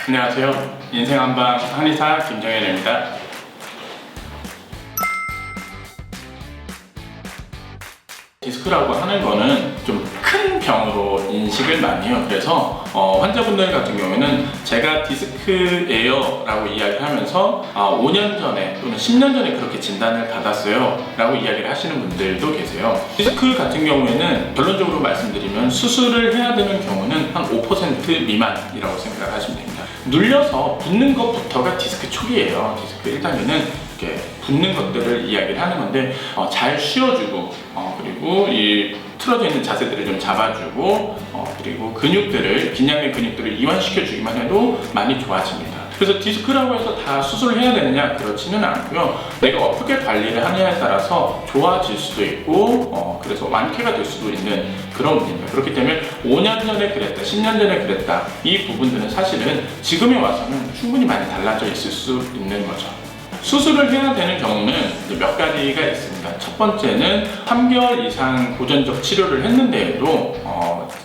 안녕하세요. 인생한방 한의사 김정현입니다. 디스크라고 하는 거는 좀 큰 병으로 인식을 많이 해요. 그래서 환자분들 같은 경우에는 제가 디스크예요 라고 이야기를 하면서 5년 전에 또는 10년 전에 그렇게 진단을 받았어요 라고 이야기를 하시는 분들도 계세요. 디스크 같은 경우에는 결론적으로 말씀드리면 수술을 해야 되는 경우는 한 5% 미만이라고 생각을 하시면 됩니다. 눌려서 붓는 것부터가 디스크 초기예요. 디스크 1단계는 이렇게 붓는 것들을 이야기를 하는 건데 잘 쉬어주고 그리고 이 틀어져 있는 자세들을 좀 잡아주고 그리고 근육들을 긴장된 근육들을 이완시켜 주기만 해도 많이 좋아집니다. 그래서 디스크라고 해서 다 수술을 해야 되느냐? 그렇지는 않고요. 내가 어떻게 관리를 하느냐에 따라서 좋아질 수도 있고 그래서 완쾌가 될 수도 있는 그런 문제입니다. 그렇기 때문에 5년 전에 그랬다, 10년 전에 그랬다, 이 부분들은 사실은 지금에 와서는 충분히 많이 달라져 있을 수 있는 거죠. 수술을 해야 되는 경우는 몇 가지가 있습니다. 첫 번째는 3개월 이상 보존적 치료를 했는데도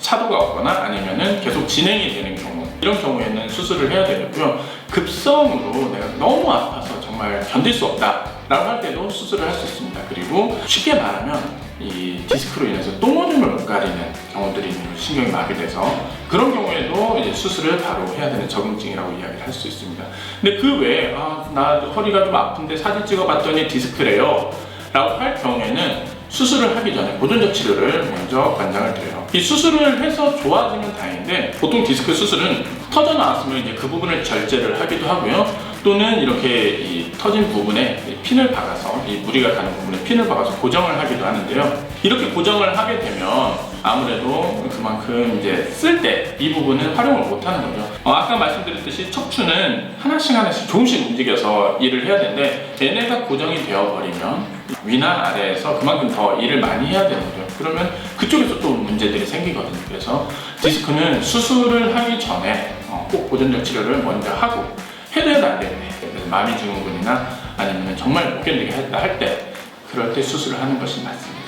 차도가 없거나 아니면은 계속 진행이 되는 경우, 이런 경우에는 수술을 해야 되고요. 급성으로 내가 너무 아파서 정말 견딜 수 없다 라고 할 때도 수술을 할 수 있습니다. 그리고 쉽게 말하면 이 디스크로 인해서 똥오줌을 못 가리는 경우들이 있는 거죠. 신경이 마비돼서 그런 경우에도 이제 수술을 바로 해야 되는 적응증이라고 이야기를 할 수 있습니다. 근데 그 외에 나 허리가 좀 아픈데 사진 찍어봤더니 디스크래요 라고 할 경우에는 수술을 하기 전에 보존적 치료를 먼저 권장을 드려요. 이 수술을 해서 좋아지면 다행인데 보통 디스크 수술은 터져 나왔으면 이제 그 부분을 절제를 하기도 하고요. 또는 이렇게 이 터진 부분에 핀을 박아서 이 무리가 가는 부분에 핀을 박아서 고정을 하기도 하는데요. 이렇게 고정을 하게 되면 아무래도 그만큼 이제 쓸 때 이 부분은 활용을 못 하는 거죠. 아까 말씀드렸듯이 척추는 하나씩 조금씩 움직여서 일을 해야 되는데 얘네가 고정이 되어 버리면 위나 아래에서 그만큼 더 일을 많이 해야 되는 거죠. 그러면 그쪽에서 또 문제들이 생기거든요. 그래서 디스크는 수술을 하기 전에 꼭 보존적 치료를 먼저 하고 해도 안 되는데 마비 증후군이나 아니면 정말 못 견디게 했다 할 때 그럴 때 수술을 하는 것이 맞습니다.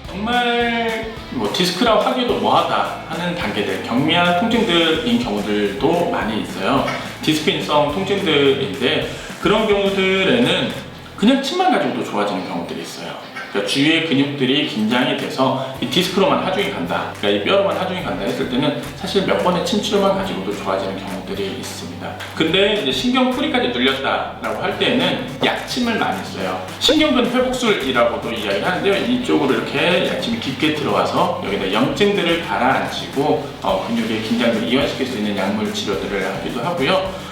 정말 디스크라고 하기도 뭐하다 하는 단계들, 경미한 통증들인 경우들도 많이 있어요. 디스크인성 통증들인데 그런 경우들에는 그냥 침만 가지고도 좋아지는 경우들이 있어요. 그러니까 주위의 근육들이 긴장이 돼서 이 디스크로만 하중이 간다, 그러니까 이 뼈로만 하중이 간다 했을 때는 사실 몇 번의 침 치료만 가지고도 좋아지는 경우들이 있습니다. 근데 이제 신경 뿌리까지 눌렸다라고 할 때는 약침을 많이 써요. 신경근 회복술이라고도 이야기를 하는데요. 이쪽으로 이렇게 약침이 깊게 들어와서 여기다 염증들을 가라앉히고 근육의 긴장을 이완시킬 수 있는 약물 치료들을 하기도 하고요.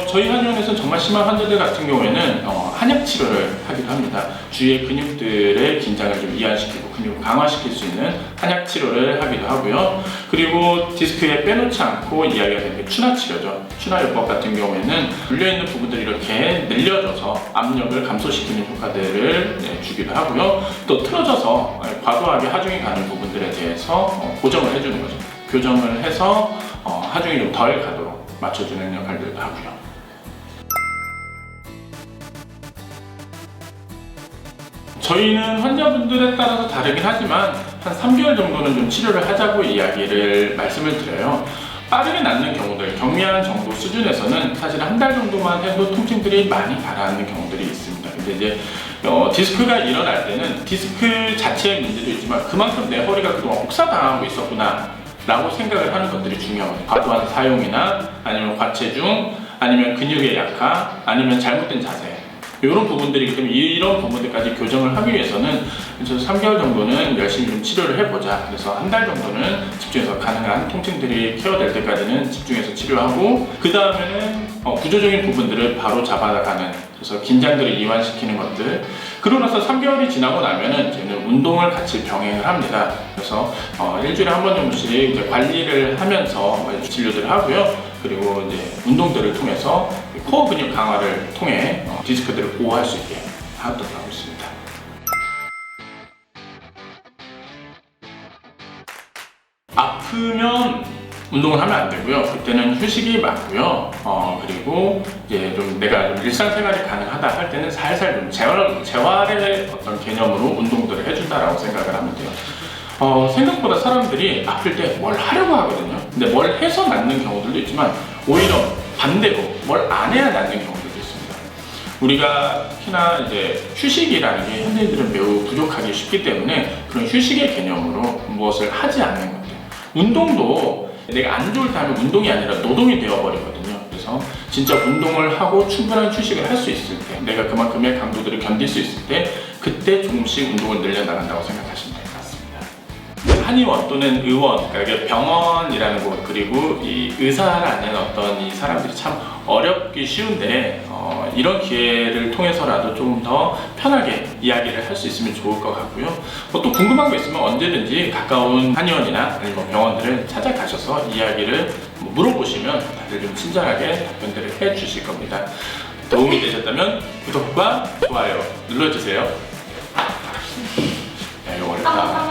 저희 한의원에서는 정말 심한 환자들 같은 경우에는 한약 치료를 하기도 합니다. 주위의 근육들의 긴장을 좀 이완시키고 근육을 강화시킬 수 있는 한약 치료를 하기도 하고요. 그리고 디스크에 빼놓지 않고 이야기가 되는 게 추나 치료죠. 추나 요법 같은 경우에는 눌려있는 부분들이 이렇게 늘려져서 압력을 감소시키는 효과들을 주기도 하고요. 또 틀어져서 과도하게 하중이 가는 부분들에 대해서 고정을 해주는 거죠. 교정을 해서 하중이 좀 덜 가도록 맞춰주는 역할들도 하고요. 저희는 환자분들에 따라서 다르긴 하지만 한 3개월 정도는 좀 치료를 하자고 이야기를 말씀을 드려요. 빠르게 낫는 경우들, 경미한 정도 수준에서는 사실 한 달 정도만 해도 통증들이 많이 가라앉는 경우들이 있습니다. 근데 이제 디스크가 일어날 때는 디스크 자체의 문제도 있지만 그만큼 내 허리가 그동안 혹사당하고 있었구나 라고 생각을 하는 것들이 중요하거든요. 과도한 사용이나 아니면 과체중, 아니면 근육의 약화, 아니면 잘못된 자세, 이런 부분들이기 때문에 이런 부분들까지 교정을 하기 위해서는 3개월 정도는 열심히 좀 치료를 해보자. 그래서 한 달 정도는 집중해서 가능한 통증들이 케어될 때까지는 집중해서 치료하고 그 다음에는 구조적인 부분들을 바로 잡아가는, 그래서 긴장들을 이완시키는 것들, 그러고 나서 3개월이 지나고 나면은 저희는 운동을 같이 병행을 합니다. 그래서 일주일에 한 번 정도씩 이제 관리를 하면서 진료들을 하고요. 그리고 이제 운동들을 통해서 코어 근육 강화를 통해 디스크들을 보호할 수 있게 하도록 하고 있습니다. 아프면 운동을 하면 안 되고요. 그때는 휴식이 맞고요. 그리고 이제 좀 내가 좀 일상생활이 가능하다 할 때는 살살 좀 재활의 어떤 개념으로 운동들을 해준다라고 생각을 하면 돼요. 생각보다 사람들이 아플 때 뭘 하려고 하거든요. 근데 뭘 해서 낫는 경우들도 있지만 오히려 반대로 뭘 안 해야 낫는 경우들도 있습니다. 우리가 특히나 이제 휴식이라는 게 현대인들은 매우 부족하기 쉽기 때문에 그런 휴식의 개념으로 무엇을 하지 않는 것들. 운동도 내가 안 좋을 때 하면 운동이 아니라 노동이 되어버리거든요. 그래서 진짜 운동을 하고 충분한 휴식을 할 수 있을 때, 내가 그만큼의 강도들을 견딜 수 있을 때, 그때 조금씩 운동을 늘려나간다고 생각하시면 될 것 같습니다. 한의원 또는 의원, 그러니까 병원이라는 곳, 그리고 이 의사라는 어떤 이 사람들이 참 어렵기 쉬운데 이런 기회를 통해서라도 조금 더 편하게 이야기를 할 수 있으면 좋을 것 같고요. 또 궁금한 거 있으면 언제든지 가까운 한의원이나 아니면 뭐 병원들을 찾아가셔서 이야기를 물어보시면 다들 좀 친절하게 답변들을 해 주실 겁니다. 도움이 되셨다면 구독과 좋아요 눌러주세요. 야, 이거 어렵다.